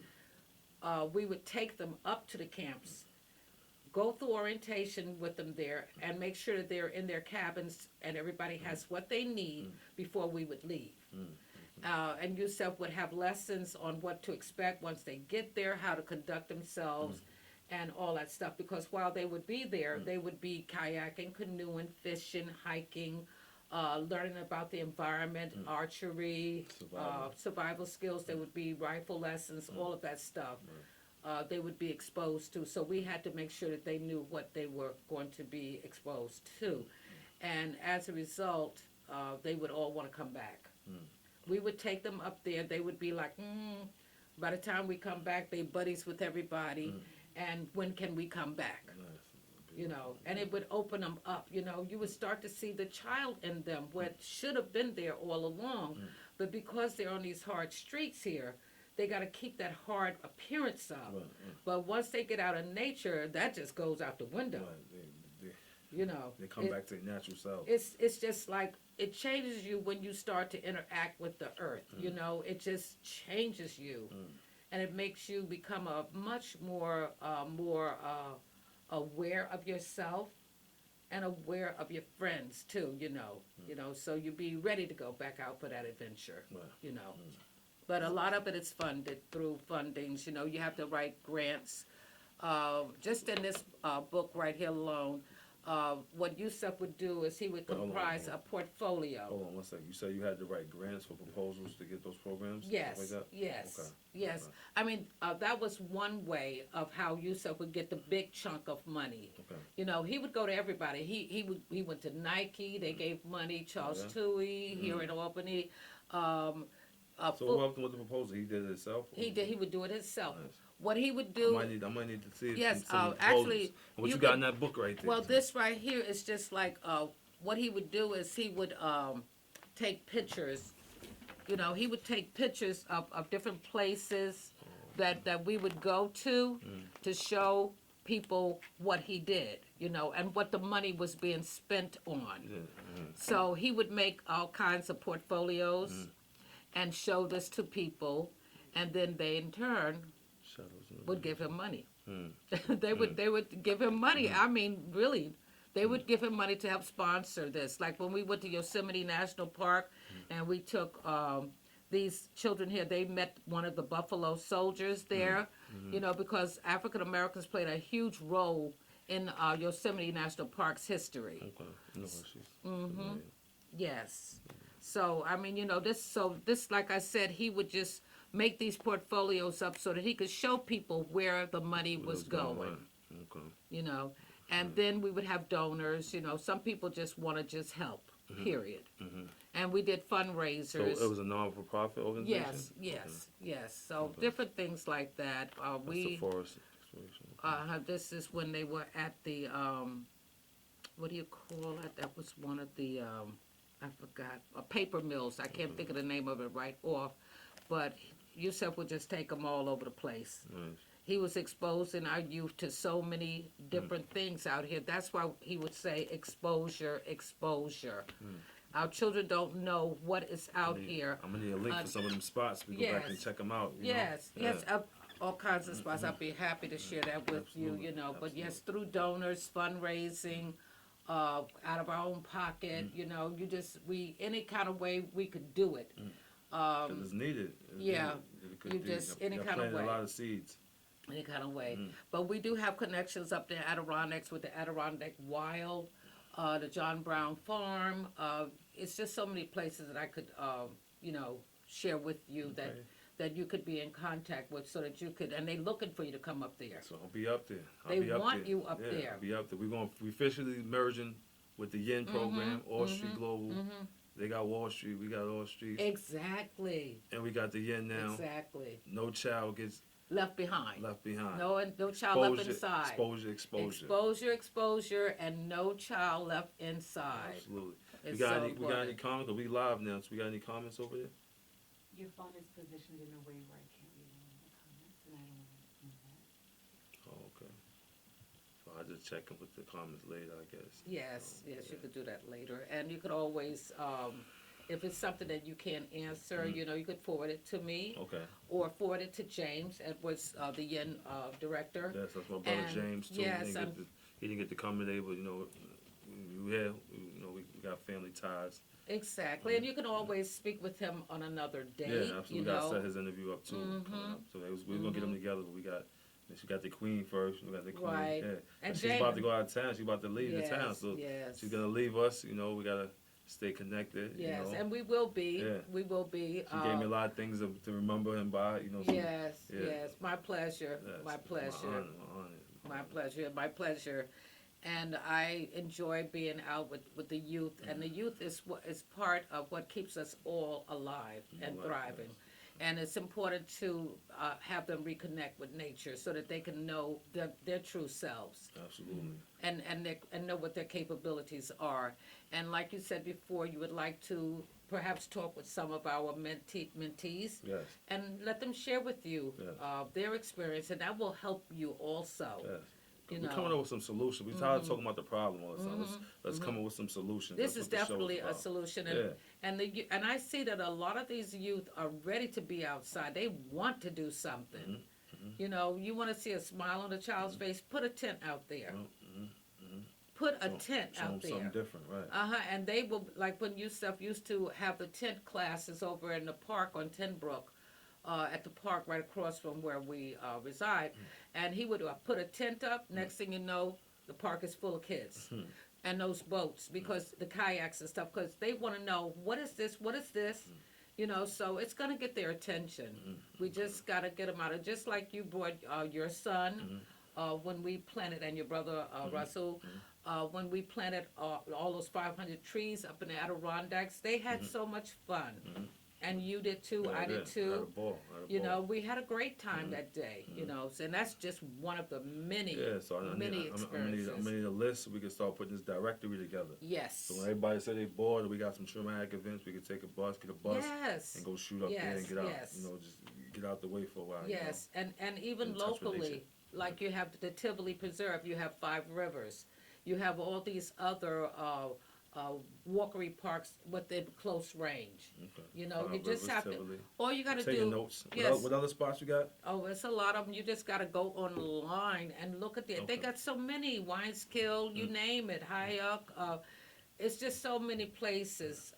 We would take them up to the camps, go through orientation with them there, and make sure that they're in their cabins and everybody has what they need before we would leave. And Yusef would have lessons on what to expect once they get there, how to conduct themselves, and all that stuff. Because while they would be there, they would be kayaking, canoeing, fishing, hiking, learning about the environment, archery, survival skills. There would be rifle lessons, all of that stuff. They would be exposed to. So we had to make sure that they knew what they were going to be exposed to. And as a result, they would all want to come back. We would take them up there. They would be like, by the time we come back, they buddies with everybody. And when can we come back? you know, and it would open them up. You know, you would start to see the child in them, what should have been there all along, but because they're on these hard streets here, they got to keep that hard appearance up. Right. But once they get out in nature, that just goes out the window. Right. You know, They come back to their natural self. it's just like it changes you when you start to interact with the earth. You know, it just changes you, and it makes you become a much more aware of yourself and aware of your friends too. You know, so you be ready to go back out for that adventure. Right. You know, but a lot of it is funded through fundings. You know, you have to write grants. Just in this book right here alone. What Yusef would do is he would Hold on, comprise hold on. a portfolio. Hold on one second. You said you had to write grants for proposals to get those programs? Yes, Like that? yes, Okay. yes. Okay. I mean, that was one way of how Yusef would get the big chunk of money. Okay. You know, he would go to everybody. He went to Nike. They gave money. Charles Toohey here in Albany. So what happened with the proposal? He did it himself? He did. He would do it himself. Nice. What he would do. I might need to see Yes, some actually, proposals. What you you got could- in that book right there? Well, this right here is just like what he would do is he would take pictures. You know, he would take pictures of different places that we would go to show people what he did, you know, and what the money was being spent on. Yeah. So he would make all kinds of portfolios and show this to people, and then they in turn Shadows in the would give him money. Mm. they would give him money. I mean, really, they would give him money to help sponsor this. Like when we went to Yosemite National Park, and we took these children here. They met one of the Buffalo Soldiers there, you know, because African Americans played a huge role in Yosemite National Park's history. Okay. No issues. Yes. So I mean, you know, this, like I said, he would just make these portfolios up so that he could show people where the money was going. Okay. You know, and then we would have donors. You know, some people just want to just help. Period. And we did fundraisers. So it was a non-for-profit organization? Yes. So different things like that. That's the forest exploration. This is when they were at the what do you call it? That was one of the I forgot, paper mills. I can't think of the name of it right off, but Yusef would just take them all over the place. Nice. He was exposing our youth to so many different things out here. That's why he would say exposure. Our children don't know what is out here. I'm gonna need a link for some of them spots. We go back and check them out. Yes, all kinds of spots. I'd be happy to share that with you, you know. But yes, through donors, fundraising, out of our own pocket, you know, any kind of way we could do it. Because it's needed. Any kind of way. A lot of seeds. Any kind of way. But we do have connections up there, Adirondacks, with the Adirondack Wild, the John Brown Farm. It's just so many places that I could, you know, share with you that you could be in contact with, so that you could, and they're looking for you to come up there. So I'll be up there. They want you up there. I'll be up there. We officially merging with the YENN program, All Street Global. They got Wall Street, we got All Street. Exactly. And we got the YENN now. Exactly. No child gets left behind. No child left inside. Exposure, and no child left inside. Absolutely. It's We got so any comments? We live now, so we got any comments over there? Your phone is positioned in a way where I can't read any of the comments, and I don't want to do that. Oh, okay. So I'll just check in with the comments later, I guess. Yes, you could do that later. And you could always, if it's something that you can't answer, you know, you could forward it to me. Okay. Or forward it to James Edwards, the YENN director. Yes, that's my brother And, James, too. yes, He didn't get to come today, but, you know, we got family ties. Exactly, and you can always speak with him on another date. Yeah, absolutely. You We got to know. set his interview up, too. Coming up. So we were going to get them together, but we got the queen first. We got the queen. Right. Yeah. And she's about to go out of town. She's about to leave the town. So yes. she's going to leave us. You know, we got to stay connected. Yes, you know. and we will be. Yeah. We will be. She gave me a lot of things to remember him by. You know. Yes, my pleasure. Yes, My pleasure. My honor. My pleasure. And I enjoy being out with the youth, and the youth is part of what keeps us all alive and thriving. And it's important to have them reconnect with nature so that they can know their true selves Absolutely. and know what their capabilities are. And like you said before, you would like to perhaps talk with some of our mentees Yes. and let them share with you Yes. their experience, and that will help you also. Yes. You We're know. coming up with some solutions. We're tired of talking about the problem all the time. Let's come up with some solutions. This That's is what the show definitely a about. solution, Yeah. and I see that a lot of these youth are ready to be outside. They want to do something. Mm-hmm. You know, you want to see a smile on a child's face. Put a tent out there. Mm-hmm. Mm-hmm. Put a tent Show out them something there. different, right? And they will, like when Yusef used to have the tent classes over in the park on Tenbrook, at the park right across from where we reside, and he would put a tent up. Next thing you know, the park is full of kids. And those boats, because the kayaks and stuff, because they want to know, what is this, you know, so it's going to get their attention. We just got to get them out of, just like you brought your son when we planted, and your brother Russell, when we planted all those 500 trees up in the Adirondacks. They had so much fun. And you did too, Yeah, I did Had a too. ball. You know, we had a great time that day, you know, and that's just one of the many, So many I'm experiences. gonna need a list so we can start putting this directory together. Yes. So when everybody say they bored or we got some traumatic events, we can take a bus, get a bus, Yes. and go shoot up there and get out. You know, just get out the way for a while. Yes, and even in touch with nature. locally, like you have the Tivoli Preserve, you have Five Rivers, you have all these other walkery parks within close range. Okay. You know, you Five just Rivers, have to. Tivoli. All you got to Taking do. notes. Yes. What other spots you got? Oh, it's a lot of them. You just got to go online and look at the. They Okay. got so many. Wineskill, you name it. Hayuk. It's just so many places.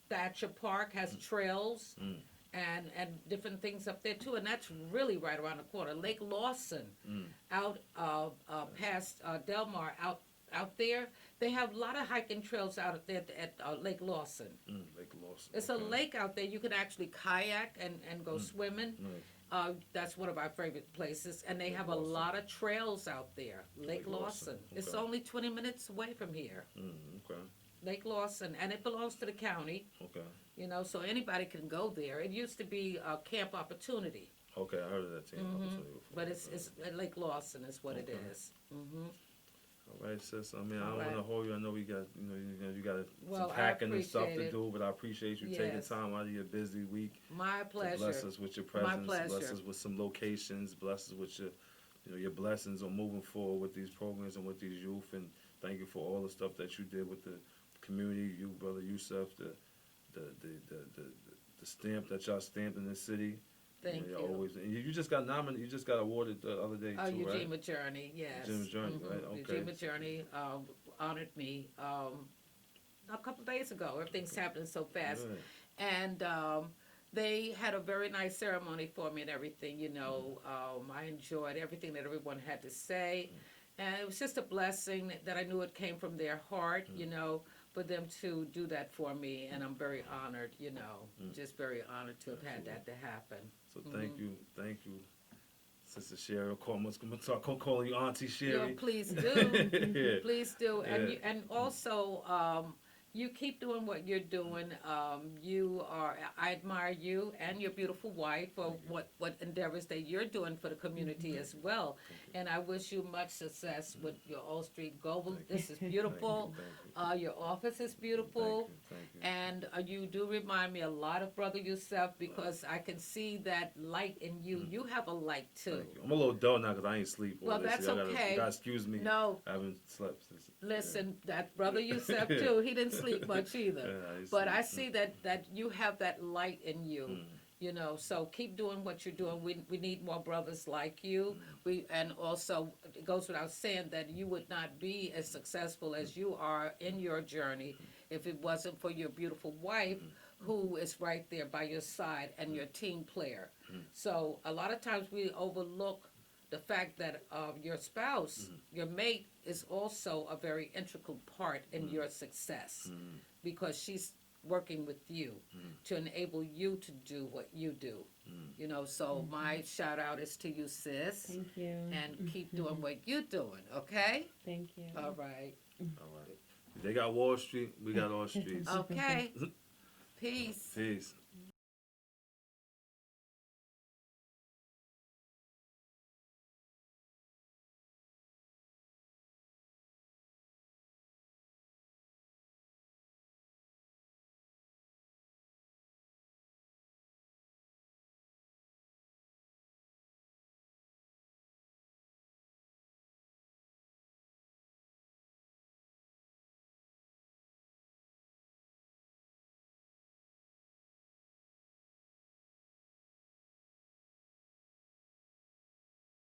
Thatcher Park has trails. And different things up there too, and that's really right around the corner. Lake Lawson, out past Delmar, out there, they have a lot of hiking trails out there at Lake Lawson. Lake Lawson. It's okay. a lake out there. You can actually kayak and go swimming. Nice. That's one of our favorite places, and they Lake have Lawson. a lot of trails out there. Lake Lawson. It's Okay. only 20 minutes away from here. Okay. Lake Lawson, and it belongs to the county. Okay. You know, so anybody can go there. It used to be a Camp Opportunity, Okay. I heard of that team. Opportunity before. but it's Lake Lawson is what it Okay. is. All right, sis. I mean, I All don't want right. to hold you. I know we got, you got Well, some I packing and stuff appreciate to it. do, but I appreciate you taking Yes. time out of your busy week. My To pleasure. bless us with your My presence. pleasure. Bless us with some locations. Bless us with your blessings on moving forward with these programs and with these youth. And thank you for all the stuff that you did with the community. You, Brother Yusef, the stamp that y'all stamped in the city. Thank Y'all you. Always, and you just got nominated. You just got awarded the other day too, Eugene right? Journey, yes. Eugene Journey, right? Okay. Eugene Journey honored me a couple days ago. Everything's happening so fast. Good. And they had a very nice ceremony for me and everything, you know. I enjoyed everything that everyone had to say. And it was just a blessing that I knew it came from their heart, you know, for them to do that for me. And I'm very honored, you know, just very honored to have had that to happen. So thank you, Sister Sherry. I'm gonna start calling you Auntie Sherry. Yeah, please do. Yeah. Please do. And Yeah. and also, you keep doing what you're doing. I admire you and your beautiful wife for what endeavors that you're doing for the community as well. And I wish you much success with your Old Street Global. This is beautiful. Thank Your office is beautiful. Thank you. And you do remind me a lot of Brother Yusef, because I can see that light in you. You have a light too. Thank you. I'm a little dull now because I ain't sleep. all Well, this. that's Y'all gotta- okay. You gotta excuse me. No, I haven't slept since. listen, that Brother Yusef too, he didn't sleep much either. Yeah, But I see that you have that light in you, you know. So keep doing what you're doing. We need more brothers like you. And also it goes without saying that you would not be as successful as you are in your journey if it wasn't for your beautiful wife, who is right there by your side, and your team player. So a lot of times we overlook the fact that your spouse, your mate, is also a very integral part in your success, because she's working with you to enable you to do what you do. You know, so my shout out is to you, sis. Thank you. And keep doing what you're doing, okay? Thank you. All right. All right. They got Wall Street. We got all streets. Okay. Peace. Peace.